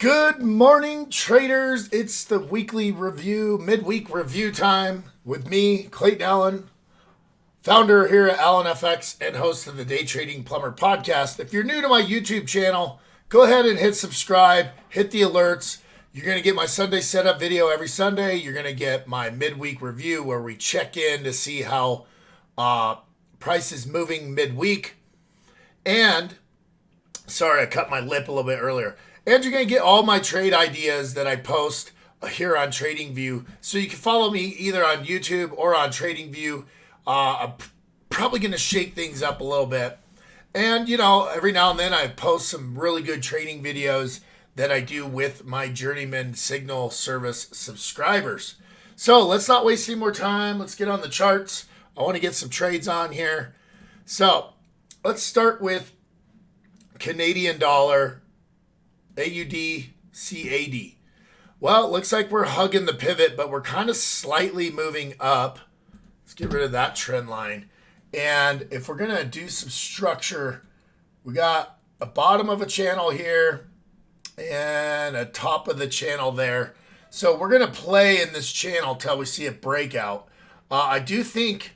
Good morning, traders. It's the weekly review, midweek review time with me, Clayton Allen, founder here at Allen FX and host of the Day Trading Plumber podcast. If you're new to my YouTube channel, go ahead and hit subscribe, hit the alerts. You're going to get my Sunday setup video every Sunday. You're going to get my midweek review where we check in to see how price is moving midweek. And, sorry, I cut my lip a little bit earlier. And you're going to get all my trade ideas that I post here on TradingView. So you can follow me either on YouTube or on TradingView. I'm probably going to shake things up a little bit. And, every now and then I post some really good trading videos that I do with my Journeyman Signal Service subscribers. So let's not waste any more time. Let's get on the charts. I want to get some trades on here. So let's start with Canadian dollar. AUD, CAD. Well, it looks like we're hugging the pivot, but we're kind of slightly moving up. Let's get rid of that trend line. And if we're going to do some structure, we got a bottom of a channel here and a top of the channel there. So we're going to play in this channel till we see a breakout. I do think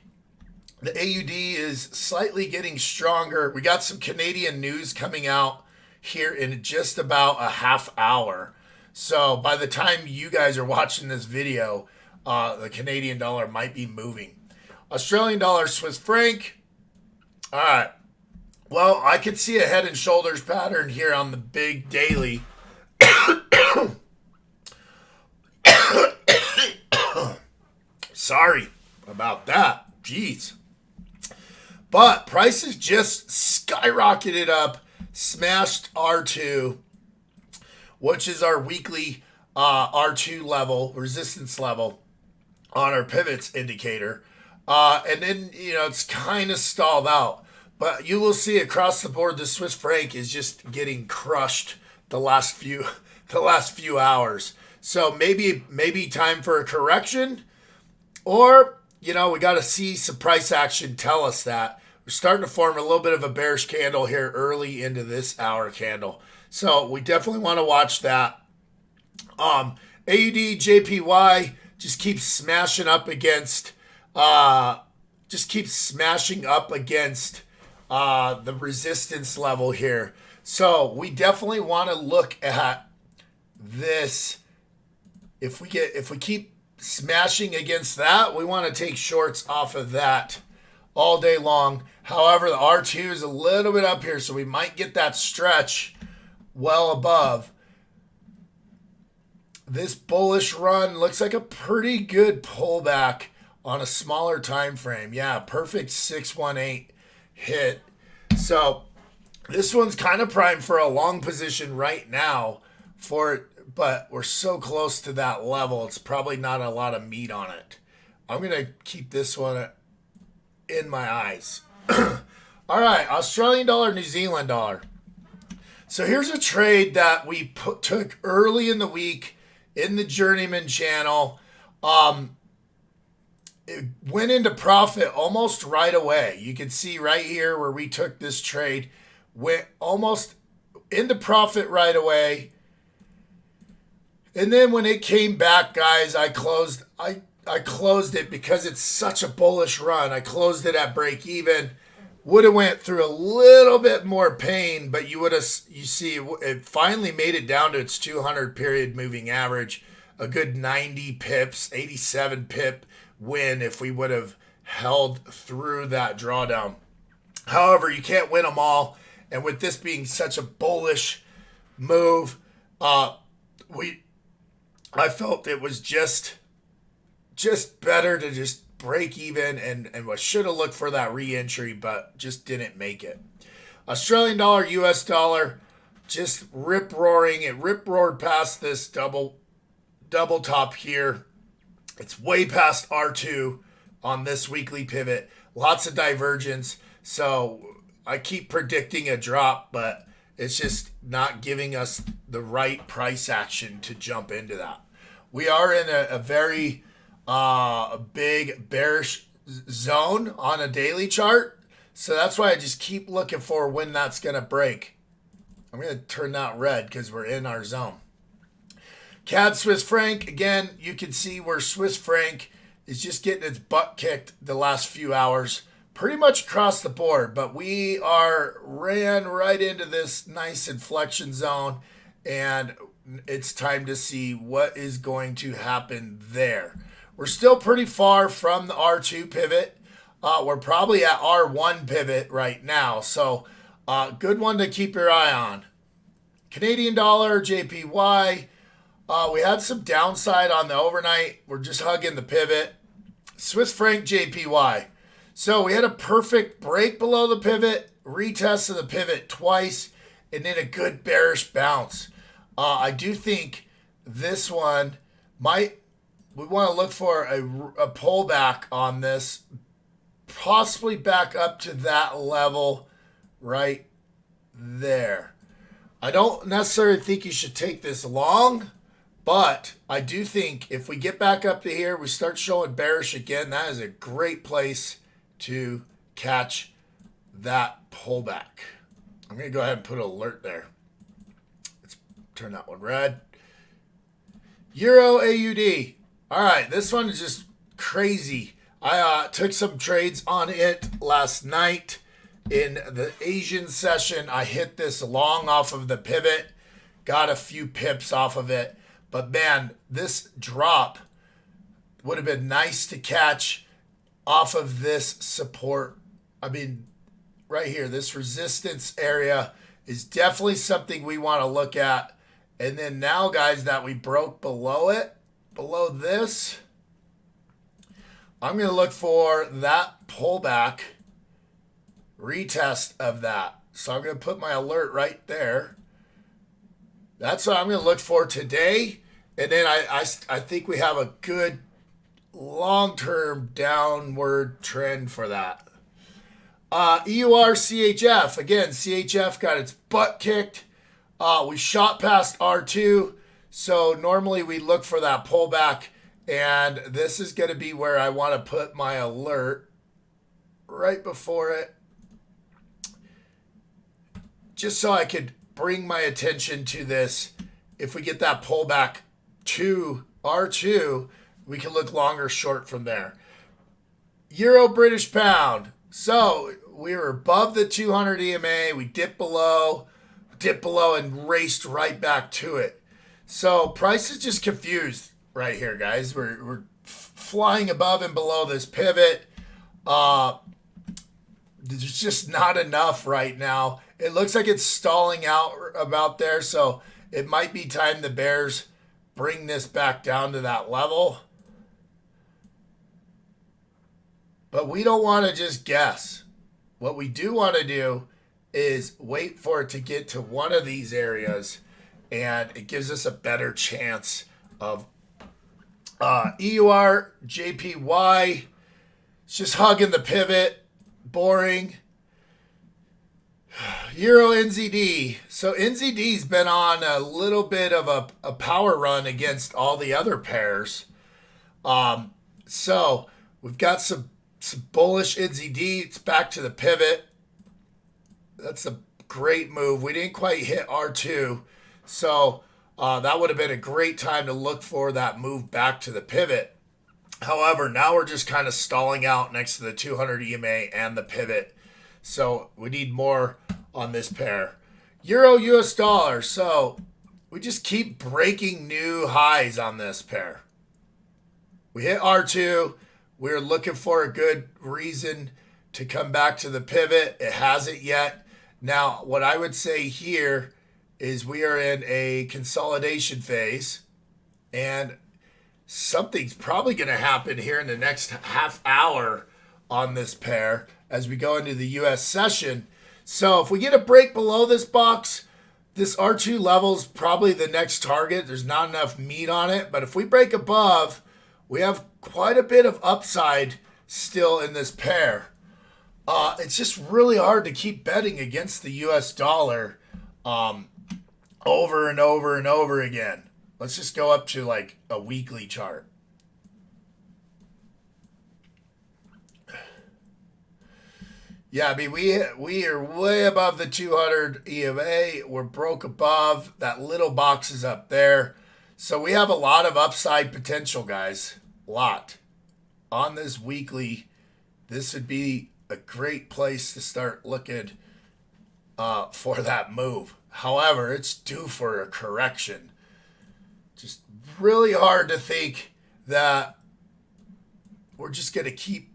the AUD is slightly getting stronger. We got some Canadian news coming out here in just about a half hour. So by the time you guys are watching this video, the Canadian dollar might be moving. Australian dollar, Swiss franc. All right. Well, I could see a head and shoulders pattern here on the big daily. Sorry about that. Jeez. But prices just skyrocketed up. Smashed R2, which is our weekly R2 level, resistance level on our pivots indicator. And then, it's kind of stalled out. But you will see across the board, the Swiss franc is just getting crushed the last few hours. So maybe time for a correction, or, we got to see some price action tell us that. We're starting to form a little bit of a bearish candle here early into this hour candle. So we definitely want to watch that. AUD, JPY just keeps smashing up against the resistance level here. So we definitely want to look at this. If we keep smashing against that, we want to take shorts off of that all day long. However, the R2 is a little bit up here, so we might get that stretch well above. This bullish run looks like a pretty good pullback on a smaller time frame. Yeah, perfect 618 hit. So this one's kind of primed for a long position right now but we're so close to that level, it's probably not a lot of meat on it. I'm going to keep this one in my eyes. All right, Australian dollar, New Zealand dollar. So here's a trade that we took early in the week in the Journeyman channel. It went into profit almost right away. You can see right here where we took this trade, went almost into profit right away. And then when it came back, guys, I closed it because it's such a bullish run. I closed it at break even. Would have went through a little bit more pain, but you see it finally made it down to its 200 period moving average. A good 90 pips, 87 pip win if we would have held through that drawdown. However, you can't win them all. And with this being such a bullish move, I felt it was just better to just break even and should have looked for that re-entry, but just didn't make it. Australian dollar, US dollar, just rip-roaring. It rip-roared past this double top here. It's way past R2 on this weekly pivot. Lots of divergence. So I keep predicting a drop, but it's just not giving us the right price action to jump into that. We are in a very big bearish zone on a daily chart. So that's why I just keep looking for when that's going to break. I'm going to turn that red because we're in our zone. CAD Swiss franc, again, you can see where Swiss franc is just getting its butt kicked the last few hours, pretty much across the board. But we ran right into this nice inflection zone, and it's time to see what is going to happen there. We're still pretty far from the R2 pivot. We're probably at R1 pivot right now, so good one to keep your eye on. Canadian dollar, JPY. We had some downside on the overnight. We're just hugging the pivot. Swiss franc, JPY. So we had a perfect break below the pivot, retest of the pivot twice, and then a good bearish bounce. I do think this one we want to look for a pullback on this, possibly back up to that level right there. I don't necessarily think you should take this long, but I do think if we get back up to here, we start showing bearish again, that is a great place to catch that pullback. I'm going to go ahead and put an alert there. Let's turn that one red. Euro AUD. All right, this one is just crazy. I took some trades on it last night in the Asian session. I hit this long off of the pivot, got a few pips off of it. But man, this drop would have been nice to catch off of this support. I mean, right here, this resistance area is definitely something we want to look at. And then now, guys, that we broke below it, below this, I'm going to look for that pullback, retest of that. So I'm going to put my alert right there. That's what I'm going to look for today. And then I think we have a good long-term downward trend for that. EUR CHF. Again, CHF got its butt kicked. We shot past R2. So normally we look for that pullback. And this is going to be where I want to put my alert right before it. Just so I could bring my attention to this. If we get that pullback to R2, we can look long or short from there. Euro British pound. So we were above the 200 EMA. We dipped below and raced right back to it. So price is just confused right here, guys. We're flying above and below this pivot. There's just not enough right now. It looks like it's stalling out about there, so it might be time the bears bring this back down to that level. But we don't want to just guess. What we do want to do is wait for it to get to one of these areas, and it gives us a better chance of EUR, JPY. It's just hugging the pivot. Boring. Euro NZD. So NZD's been on a little bit of a power run against all the other pairs. So we've got some bullish NZD. It's back to the pivot. That's a great move. We didn't quite hit R2. So that would have been a great time to look for that move back to the pivot. However, now we're just kind of stalling out next to the 200 EMA and the pivot. So we need more on this pair. Euro US dollar. So we just keep breaking new highs on this pair. We hit R2. We're looking for a good reason to come back to the pivot. It hasn't yet. Now, what I would say here is we are in a consolidation phase, and something's probably going to happen here in the next half hour on this pair as we go into the U.S. session. So if we get a break below this box, this R2 level is probably the next target. There's not enough meat on it. But if we break above, we have quite a bit of upside still in this pair. It's just really hard to keep betting against the U.S. dollar over and over and over again. Let's just go up to like a weekly chart. Yeah, I mean, we are way above the 200 EMA. We're broke above. That little box is up there. So we have a lot of upside potential, guys. A lot. On this weekly, this would be a great place to start looking for that move. However, it's due for a correction. Just really hard to think that we're just going to keep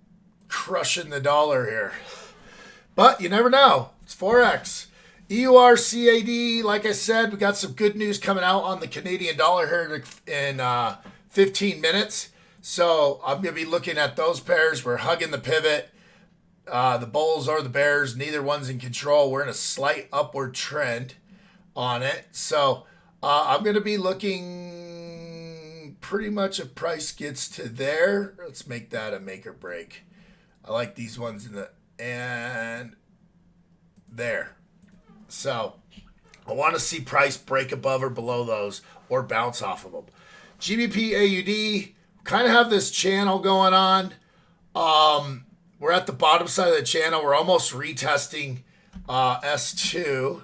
crushing the dollar here. But you never know. It's Forex. EURCAD, like I said, we got some good news coming out on the Canadian dollar here in 15 minutes. So I'm going to be looking at those pairs. We're hugging the pivot. The bulls or the bears, neither one's in control. We're in a slight upward trend on it. So I'm going to be looking pretty much if price gets to there. Let's make that a make or break. I like these ones and there. So I want to see price break above or below those or bounce off of them. GBP AUD, kind of have this channel going on. We're at the bottom side of the channel. We're almost retesting S2.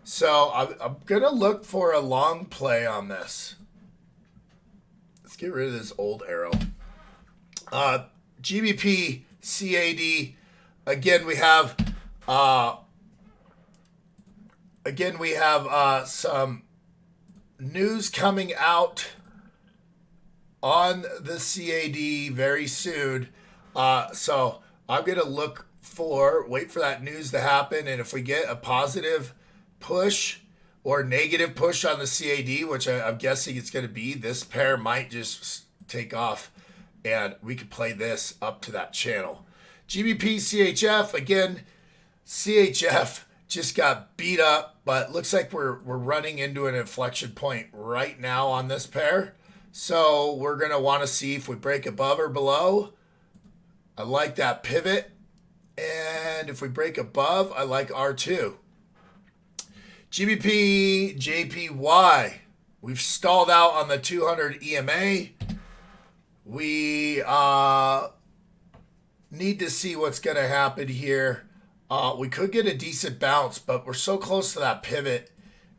So I'm going to look for a long play on this. Let's get rid of this old arrow. GBP CAD, again, we have some news coming out on the CAD very soon. So I'm going to wait for that news to happen. And if we get a positive push or negative push on the CAD, which I'm guessing it's going to be, this pair might just take off and we could play this up to that channel. GBP CHF, again, CHF just got beat up, but looks like we're running into an inflection point right now on this pair. So we're going to want to see if we break above or below. I like that pivot. And if we break above, I like R2. GBP JPY. We've stalled out on the 200 EMA. We need to see what's going to happen here. We could get a decent bounce, but we're so close to that pivot.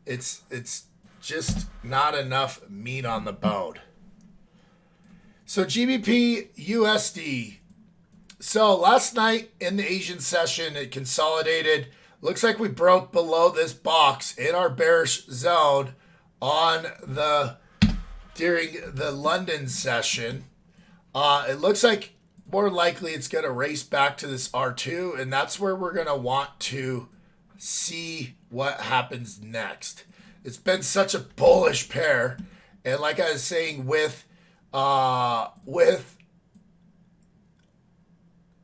It's just not enough meat on the bone. So GBP USD. So last night in the Asian session, it consolidated. Looks like we broke below this box in our bearish zone during the London session. It looks like more likely it's going to race back to this R2, and that's where we're going to want to see what happens next. It's been such a bullish pair, and like I was saying,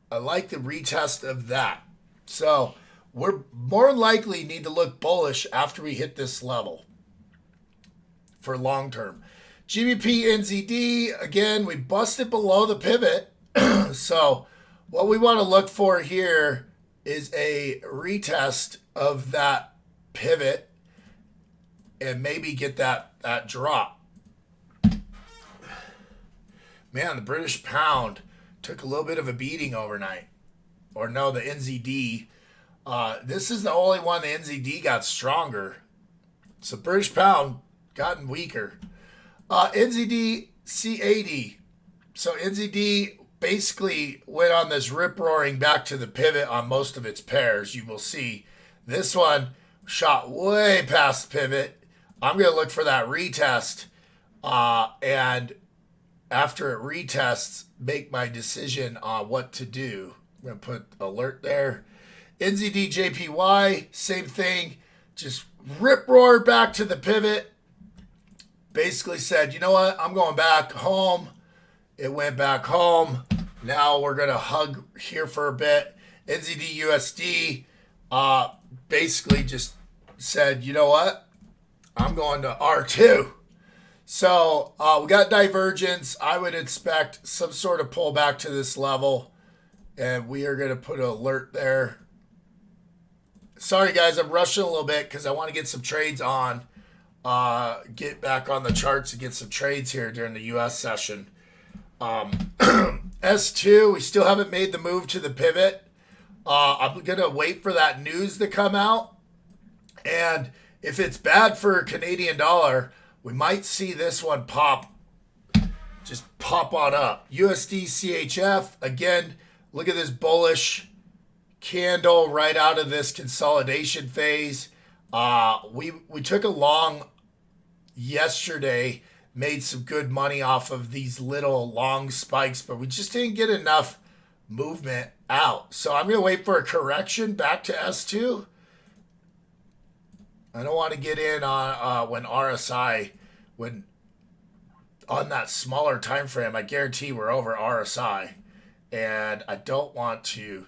I like the retest of that. So we're more likely need to look bullish after we hit this level for long term. GBP NZD, again, we busted below the pivot. So what we want to look for here is a retest of that pivot and maybe get that drop. Man, the British pound took a little bit of a beating overnight. Or no, the NZD. This is the only one the NZD got stronger. So British pound gotten weaker. NZD C80. So NZD basically went on this rip-roaring back to the pivot on most of its pairs. You will see this one shot way past the pivot. I'm going to look for that retest. And after it retests, make my decision on what to do. I'm going to put alert there. NZD JPY, same thing. Just rip-roared back to the pivot. Basically said, you know what? I'm going back home. It went back home. Now we're going to hug here for a bit. NZD USD basically just said, you know what? I'm going to R2. So we got divergence. I would expect some sort of pullback to this level. And we are going to put an alert there. Sorry, guys. I'm rushing a little bit because I want to get some trades on. Get back on the charts and get some trades here during the U.S. session. S2, we still haven't made the move to the pivot. I'm going to wait for that news to come out. And if it's bad for Canadian dollar, we might see this one just pop on up. USD CHF, again, look at this bullish candle right out of this consolidation phase. We took a long yesterday, made some good money off of these little long spikes, but we just didn't get enough movement out. So I'm going to wait for a correction back to S2. I don't want to get in on when RSI, when on that smaller time frame. I guarantee we're over RSI, and I don't want to.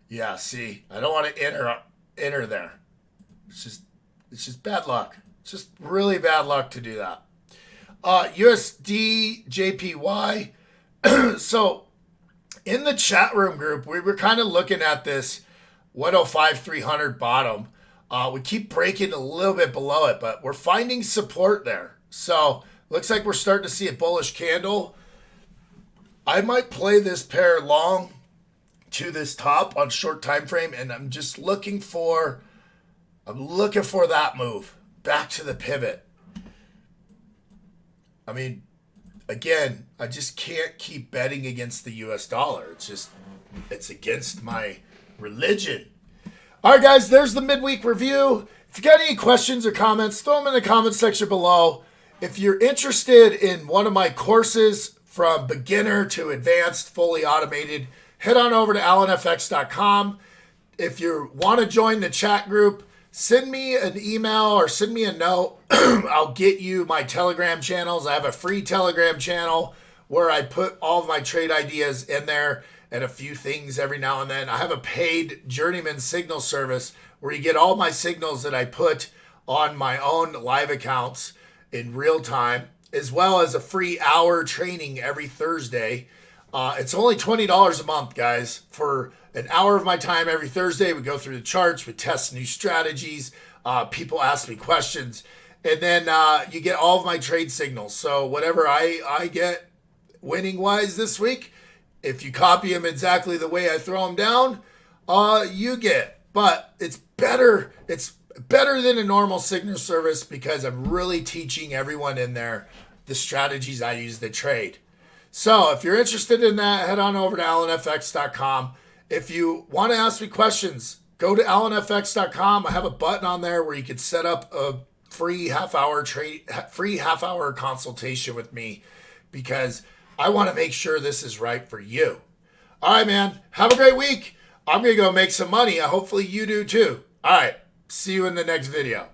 Yeah, see, I don't want to enter there. It's just bad luck. It's just really bad luck to do that. USD JPY. So in the chat room group, we were kind of looking at this 105-300 bottom. We keep breaking a little bit below it, but we're finding support there. So looks like we're starting to see a bullish candle. I might play this pair long to this top on short time frame, and I'm just looking for that move back to the pivot. I mean, again, I just can't keep betting against the US dollar. It's against my religion. All right, guys, there's the midweek review. If you got any questions or comments, throw them in the comment section below. If you're interested in one of my courses from beginner to advanced, fully automated, head on over to allenfx.com. If you want to join the chat group, send me an email or send me a note. I'll get you my Telegram channels. I have a free Telegram channel where I put all of my trade ideas in there and a few things every now and then. I have a paid journeyman signal service where you get all my signals that I put on my own live accounts in real time, as well as a free hour training every Thursday. It's only $20 a month, guys, for an hour of my time every Thursday. We go through the charts, we test new strategies, people ask me questions, and then you get all of my trade signals. So whatever I get winning-wise this week, if you copy them exactly the way I throw them down, you get. But it's better than a normal signal service because I'm really teaching everyone in there the strategies I use to trade. So if you're interested in that, head on over to allenfx.com. If you want to ask me questions, go to allenfx.com. I have a button on there where you can set up a free half-hour consultation with me because I want to make sure this is right for you. All right, man. Have a great week. I'm going to go make some money. Hopefully you do too. All right. See you in the next video.